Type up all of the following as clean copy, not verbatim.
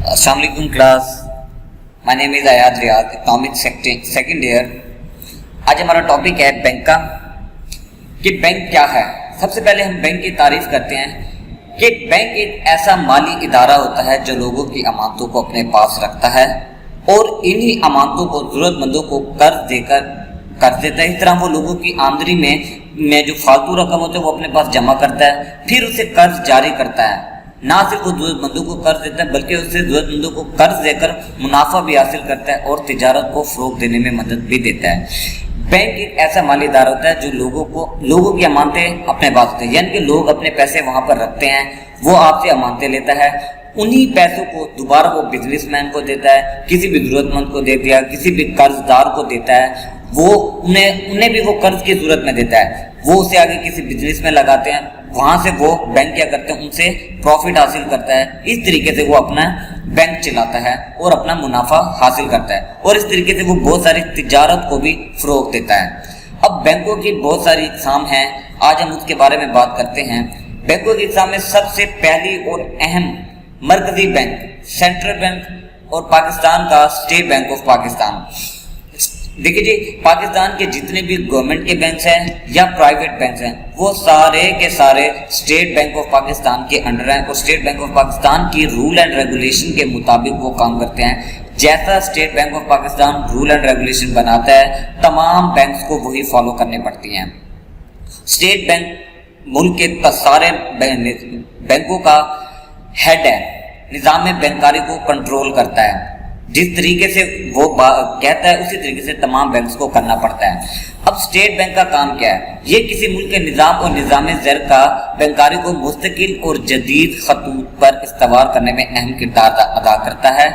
अस्सलाम वालेकुम class. My name is आयाद Riyadh, economics second year. आज हमारा टॉपिक है बैंक का, कि बैंक क्या है। सबसे पहले हम बैंक की तारीफ करते हैं कि बैंक एक ऐसा माली इदारा होता है जो लोगों की अमानतों को अपने पास रखता है और इन्हीं अमानतों को ज़रूरतमंदों को कर्ज देता है। इस तरह वो लोगों की आमदनी में जो फालतू रकम होती है वो अपने पास जमा करता है, फिर उसे कर्ज जारी करता है। ना सिर्फ वो ज़रूरतमंदों को कर्ज देता है बल्कि उससे ज़रूरतमंदों को कर्ज देकर मुनाफा भी हासिल करता है और तिजारत को फ़रोग़ देने में मदद भी देता है। बैंक एक ऐसा माली इदारा होता है जो लोगों की अमानतें अपने पास होते हैं, यानी कि लोग अपने पैसे वहाँ पर रखते हैं, वो आपसे अमानतें लेता है, उन्हीं पैसों को दोबारा वो बिजनेसमैन को देता है, किसी भी ज़रूरतमंद को दे दिया, किसी भी कर्जदार को देता है, वो उन्हें भी वो कर्ज की ज़रूरत में देता है, वो उसे आगे किसी बिजनेस में लगाते हैं, वहाँ से वो बैंक क्या करते हैं, उनसे प्रॉफिट हासिल करता है। इस तरीके से वो अपना बैंक चलाता है और अपना मुनाफा हासिल करता है और इस तरीके से वो बहुत सारी तिजारत को भी फ़रोग़ देता है। अब बैंकों की बहुत सारी इक़साम हैं, आज हम उसके बारे में बात करते हैं। बैंकों की इक़साम में सबसे पहली और अहम मरकज़ी बैंक, सेंट्रल बैंक और पाकिस्तान का स्टेट बैंक ऑफ पाकिस्तान। देखिए जी, पाकिस्तान के जितने भी गवर्नमेंट के बैंक्स हैं या प्राइवेट बैंक्स हैं वो सारे के सारे स्टेट बैंक ऑफ पाकिस्तान के अंडर हैं और स्टेट बैंक ऑफ पाकिस्तान की रूल एंड रेगुलेशन के मुताबिक वो काम करते हैं। जैसा state bank of Pakistan rule and regulation बनाता है तमाम बैंक्स को वही फॉलो करने पड़ती हैं। स्टेट बैंक मुल्क के सारे बैंकों का हेड है, निज़ाम बैंकारी को कंट्रोल करता है। जिस तरीके से वो कहता है उसी तरीके से तमाम बैंक्स को करना पड़ता है। अब स्टेट बैंक का काम क्या है? ये किसी मुल्क के निज़ाम और निज़ाम ज़र का बैंकारी को मुस्तकिल और जदीद खतूत पर इस्तेमाल करने में अहम किरदार अदा करता है।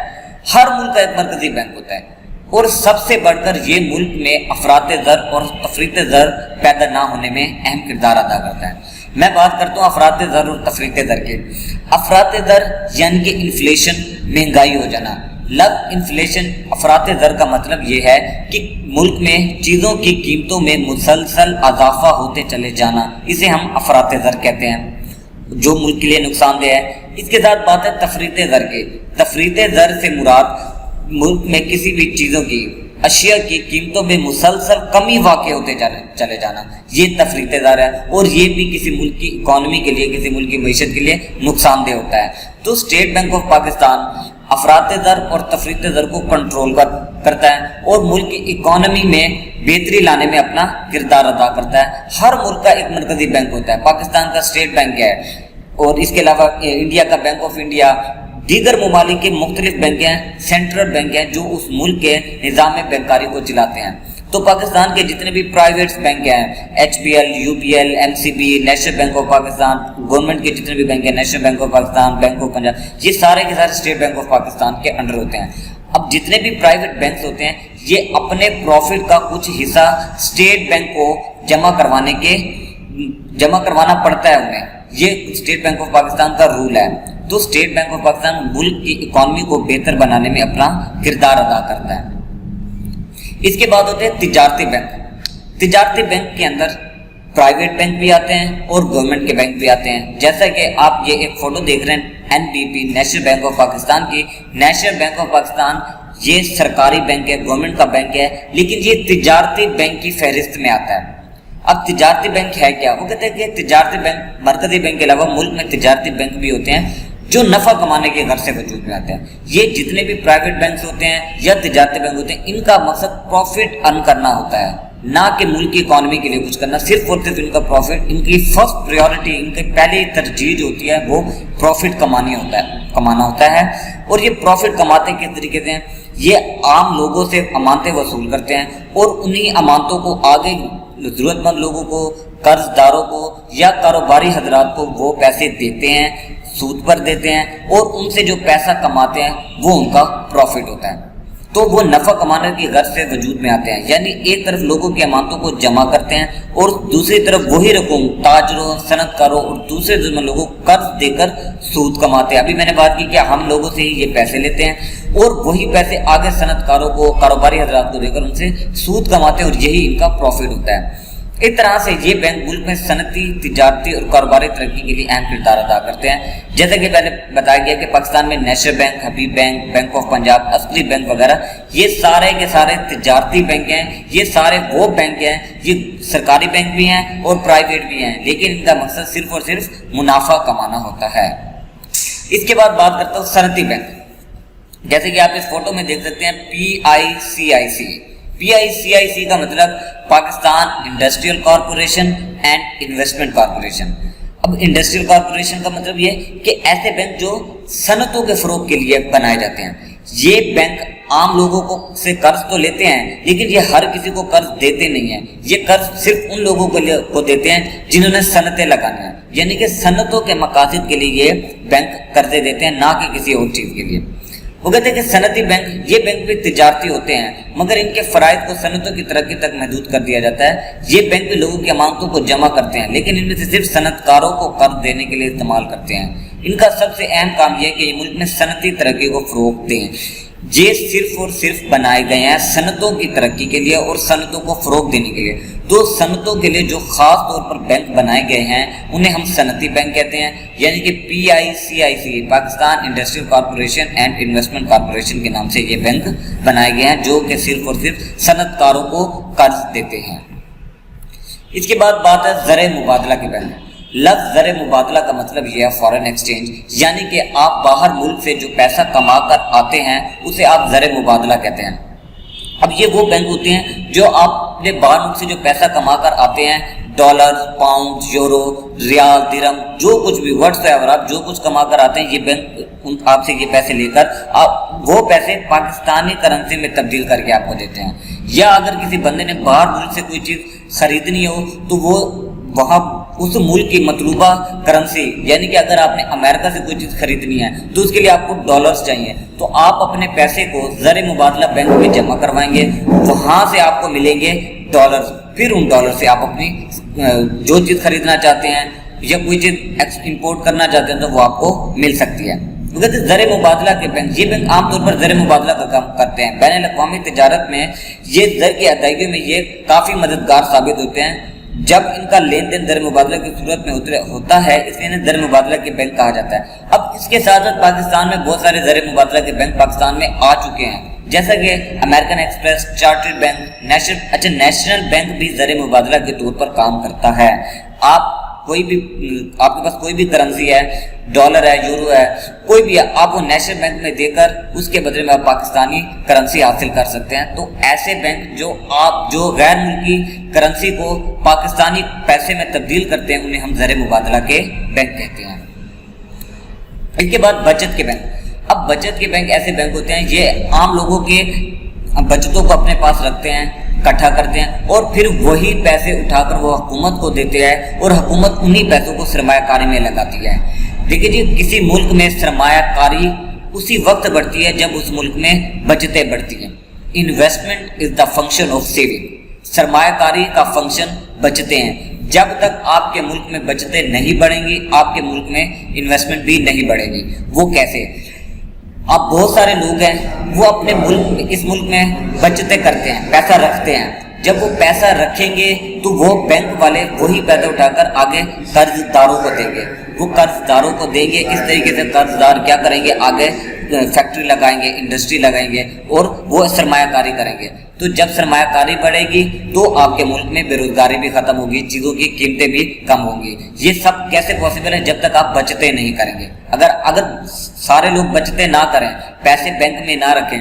हर मुल्क का एक मरकज़ी बैंक होता है और सबसे बढ़कर ये मुल्क में अफरात ज़र और तफरीत ज़र पैदा ना होने में अहम किरदार अदा करता है। मैं बात करता हूँ अफरात ज़र और तफरीत ज़र के। अफरात ज़र यानी कि इन्फ्लेशन, महंगाई हो जाना। इन्फ्लेशन, अफरात ज़र का मतलब ये है कि मुल्क में चीज़ों की कीमतों में मुसलसल इजाफा होते चले जाना, इसे हम अफरात ज़र कहते हैं, जो मुल्क के लिए नुकसानदेह है। इसके साथ बात है तफरीत ज़र के। तफरीत ज़र से मुराद मुल्क में किसी भी चीज़ों की, अशिया की कीमतों में मुसलसल कमी वाक़ होते चले जाना, ये तफरीत ज़र है और ये भी किसी मुल्क की इकॉनमी के लिए, किसी मुल्क की मईशत के लिए नुकसानदेह होता है। तो स्टेट बैंक ऑफ पाकिस्तान अफरात ज़र और तफरीत ज़र को कंट्रोल करता है और मुल्क की इकॉनमी में बेहतरी लाने में अपना किरदार अदा करता है। हर मुल्क का एक मरकज़ी बैंक होता है। पाकिस्तान का स्टेट बैंक है और इसके अलावा इंडिया का बैंक ऑफ इंडिया, दीगर ममालिक के मुख्तलिफ बैंक हैं, सेंट्रल बैंक हैं जो उस मुल्क के निज़ाम बैंकारी को चलाते हैं। तो पाकिस्तान के जितने भी प्राइवेट बैंक हैं, HBL, UBL, MCB, national Bank of Pakistan, government के जितने भी बैंक हैं, national Bank of Pakistan, bank of Punjab, ये सारे के सारे स्टेट बैंक ऑफ पाकिस्तान के अंडर होते हैं। अब जितने भी प्राइवेट बैंक्स होते हैं ये अपने प्रॉफिट का कुछ हिस्सा स्टेट बैंक को जमा करवाना पड़ता है उन्हें। ये स्टेट बैंक ऑफ पाकिस्तान का रूल है। तो स्टेट बैंक ऑफ पाकिस्तान मुल्क की इकॉनमी को बेहतर बनाने में अपना किरदार अदा करता है। इसके बाद होते हैं तिजारती बैंक। तिजारती बैंक के अंदर प्राइवेट बैंक भी आते हैं और गवर्नमेंट के बैंक भी आते हैं। जैसा कि आप ये एक फ़ोटो देख रहे हैं NBP, National Bank of Pakistan की। नेशनल बैंक ऑफ पाकिस्तान ये सरकारी बैंक है, गवर्नमेंट का बैंक है, लेकिन ये तिजारती बैंक की फहरिस्त में आता है। अब तिजारती बैंक है क्या? वो कहते हैं कि तिजारती बैंक, मरकज़ी बैंक के अलावा मुल्क में तिजारती बैंक भी होते हैं जो नफ़ा कमाने के घर से वजूद में आते हैं। ये जितने भी प्राइवेट बैंक्स होते हैं या तिजारती बैंक होते हैं, इनका मकसद प्रॉफिट अर्न करना होता है, ना कि मुल्क की इकॉनमी के लिए कुछ करना। सिर्फ और सिर्फ इनका प्रॉफिट, इनकी फर्स्ट प्रायोरिटी, इनकी पहली तरजीह होती है वो प्रॉफिट कमाना होता है। और ये प्रॉफिट कमाते किस तरीके से? ये आम लोगों से अमानतें वसूल करते हैं और उन्हीं अमानतों को आगे ज़रूरतमंद लोगों को, कर्जदारों को या कारोबारी हजरात को वो पैसे देते हैं, सूद पर देते हैं और उनसे जो पैसा कमाते हैं वो उनका प्रॉफिट होता है। तो वो नफ़ा कमाने के घर से वजूद में आते हैं, यानी एक तरफ लोगों की अमानतों को जमा करते हैं और दूसरी तरफ वही रकम ताजरों, सनतकारों और दूसरे लोगों को कर्ज देकर सूद कमाते हैं। अभी मैंने बात की कि हम लोगों से ही ये पैसे लेते हैं और वही पैसे आगे सनतकारों को, कारोबारी हजरात को देकर उनसे सूद कमाते हैं और यही इनका प्रॉफिट होता है। اس طرح سے یہ بینک ملک میں صنعتی، تجارتی اور کاروباری ترقی کے لیے اہم کردار ادا کرتے ہیں۔ جیسا کہ پہلے بتایا گیا کہ پاکستان میں national bank, Habib bank, bank of Punjab, اصلی بینک وغیرہ یہ سارے کے سارے تجارتی بینک ہیں۔ یہ سارے وہ بینک ہیں، یہ سرکاری بینک بھی ہیں اور پرائیویٹ بھی ہیں، لیکن ان کا مقصد صرف اور صرف منافع کمانا ہوتا ہے۔ اس کے بعد بات کرتا ہوں صنعتی بینک۔ جیسے کہ آپ اس فوٹو میں دیکھ سکتے ہیں PICIC۔ PICIC کا مطلب Pakistan industrial corporation and investment corporation. اب انڈسٹریل کارپوریشن کا مطلب یہ کہ ایسے بینک جو صنعتوں کے فروغ کے لیے بنائے جاتے ہیں۔ یہ بینک عام لوگوں کو سے قرض تو لیتے ہیں، لیکن یہ ہر کسی کو قرض دیتے نہیں ہیں۔ یہ قرض صرف ان لوگوں کو دیتے ہیں جنہوں نے صنعتیں لگانا ہے، یعنی کہ صنعتوں کے مقاصد کے لیے یہ بینک قرضے دیتے ہیں، نہ کہ کسی اور چیز کے لیے۔ وہ کہتے ہیں کہ صنعتی بینک، یہ بینک بھی تجارتی ہوتے ہیں، مگر ان کے فرائض کو صنعتوں کی ترقی تک محدود کر دیا جاتا ہے۔ یہ بینک بھی لوگوں کی امانتوں کو جمع کرتے ہیں، لیکن ان میں سے صرف صنعت کاروں کو قرض دینے کے لیے استعمال کرتے ہیں۔ ان کا سب سے اہم کام یہ ہے کہ یہ ملک میں صنعتی ترقی کو فروغ دیں۔ یہ صرف اور صرف بنائے گئے ہیں صنعتوں کی ترقی کے لیے اور صنعتوں کو فروغ دینے کے لیے۔ تو صنعتوں کے لیے جو خاص طور پر بینک بنائے گئے ہیں انہیں ہم صنعتی بینک کہتے ہیں، یعنی کہ PICIC Pakistan industrial corporation and investment corporation کے نام سے یہ بینک بنائے گئے ہیں، جو کہ صرف اور صرف صنعت کاروں کو قرض دیتے ہیں۔ اس کے بعد بات ہے زر مبادلہ کے بینک۔ لفظ زر مبادلہ کا مطلب یہ ہے فارن ایکسچینج، یعنی کہ آپ باہر ملک سے جو پیسہ کما کر آتے ہیں اسے آپ زر مبادلہ کہتے ہیں۔ اب یہ وہ بینک ہوتے ہیں جو آپ اپنے باہر ملک سے جو پیسہ کما کر آتے ہیں، ڈالر، پاؤنڈ، یورو، ریال، درہم، جو کچھ بھی واٹس ایور آپ جو کچھ کما کر آتے ہیں، یہ بینک آپ سے یہ پیسے لے کر آپ وہ پیسے پاکستانی کرنسی میں تبدیل کر کے آپ کو دیتے ہیں۔ یا اگر کسی بندے نے باہر ملک سے کوئی چیز خریدنی ہو تو وہ وہاں اس ملک کی مطلوبہ کرنسی، یعنی کہ اگر آپ نے امریکہ سے کوئی چیز خریدنی ہے تو اس کے لیے آپ کو ڈالرز چاہیے، تو آپ اپنے پیسے کو زر مبادلہ بینک میں جمع کروائیں گے، وہاں سے آپ کو ملیں گے ڈالرز، پھر ان ڈالر سے آپ اپنی جو چیز خریدنا چاہتے ہیں یا کوئی چیز امپورٹ کرنا چاہتے ہیں تو وہ آپ کو مل سکتی ہے۔ کہتے ہیں زر مبادلہ کے بینک، یہ بینک عام طور پر زر مبادلہ کا کام کرتے ہیں۔ بین الاقوامی تجارت میں یہ زر کی ادائیگی میں یہ کافی مددگار ثابت ہوتے ہیں۔ جب ان کا لین دین زر مبادلہ کی صورت میں ہوتا ہے، اس لیے انہیں زر مبادلہ کے بینک کہا جاتا ہے۔ اب اس کے ساتھ ساتھ پاکستان میں بہت سارے زر مبادلہ کے بینک پاکستان میں آ چکے ہیں، جیسا کہ American express, chartered bank, national bank بھی زر مبادلہ کے طور پر کام کرتا ہے۔ آپ کے پاس کوئی بھی کرنسی ہے، ڈالر ہے، یورو ہے، کوئی بھی ہے، آپ وہ نیشنل بینک میں دے کر اس کے بدلے میں آپ پاکستانی کرنسی حاصل کر سکتے ہیں۔ تو ایسے بینک جو غیر ملکی کرنسی کو پاکستانی پیسے میں تبدیل کرتے ہیں انہیں ہم زر مبادلہ کے بینک کہتے ہیں۔ اس کے بعد بچت کے بینک۔ اب بچت کے بینک ایسے بینک ہوتے ہیں، یہ عام لوگوں کے بچتوں کو اپنے پاس رکھتے ہیں، اکٹھا کرتے ہیں اور پھر وہی پیسے اٹھا کر وہ حکومت کو دیتے ہیں اور حکومت انہی پیسوں کو سرمایہ کاری میں لگاتی ہے۔ دیکھیے جی، کسی ملک میں سرمایہ کاری اسی وقت بڑھتی ہے جب اس ملک میں بچتیں بڑھتی ہیں۔ Investment is the function of saving. سرمایہ کاری کا فنکشن بچتیں ہیں۔ جب تک آپ کے ملک میں بچتیں نہیں بڑھیں گی، آپ کے ملک میں انویسٹمنٹ بھی نہیں بڑھے گی۔ وہ کیسے؟ آپ بہت سارے لوگ ہیں وہ اپنے اس ملک میں بچتیں کرتے ہیں، پیسہ رکھتے ہیں۔ جب وہ پیسہ رکھیں گے تو وہ بینک والے وہی پیسہ اٹھا کر آگے قرض داروں کو دیں گے۔ وہ قرض داروں کو دیں گے، اس طریقے سے قرض دار کیا کریں گے، آگے فیکٹری لگائیں گے، انڈسٹری لگائیں گے اور وہ سرمایہ کاری کریں گے۔ تو جب سرمایہ کاری بڑھے گی تو آپ کے ملک میں بے روزگاری بھی ختم ہوگی، چیزوں کی قیمتیں بھی کم ہوں گی۔ یہ سب کیسے پاسبل ہے؟ جب تک آپ بچتیں نہیں کریں گے۔ اگر سارے لوگ بچتیں نہ کریں، پیسے بینک میں نہ رکھیں،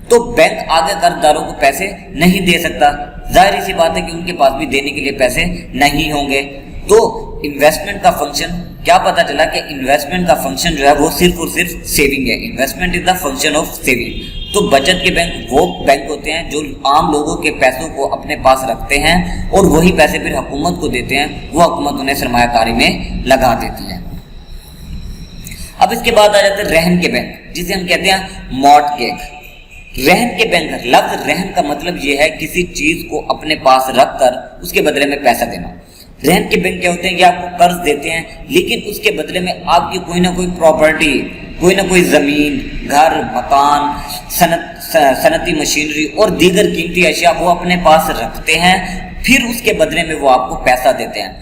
تو بینک آگے قرض داروں کو پیسے نہیں دے سکتا۔ ظاہر سی بات ہے کہ ان کے پاس بھی دینے کے لیے پیسے نہیں ہوں گے۔ تو انویسٹمنٹ کا فنکشن کیا پتا چلا کہ انویسٹمنٹ کا فنکشن جو ہے وہ صرف اور صرف سیونگ ہے۔ Investment is the function of saving. تو بچت کے بینک وہ بینک ہوتے ہیں جو عام لوگوں کے پیسوں کو اپنے پاس رکھتے ہیں اور وہی پیسے پھر حکومت کو دیتے ہیں، وہ حکومت انہیں سرمایہ کاری میں لگا دیتی ہے۔ اب اس کے بعد آ جاتے ہیں رہن کے بینک، جسے ہم کہتے ہیں مارٹگیج۔ رہن کے بینک، لفظ رہن کا مطلب یہ ہے کسی چیز کو اپنے پاس رکھ کر اس کے بدلے میں پیسہ دینا۔ رہن کے بینک کیا ہوتے ہیں؟ یہ آپ کو قرض دیتے ہیں، لیکن اس کے بدلے میں آپ کی کوئی نہ کوئی پراپرٹی، کوئی نہ کوئی زمین، گھر، مکان، صنعتی مشینری اور دیگر قیمتی اشیاء وہ اپنے پاس رکھتے ہیں پھر اس کے بدلے میں وہ آپ کو پیسہ دیتے ہیں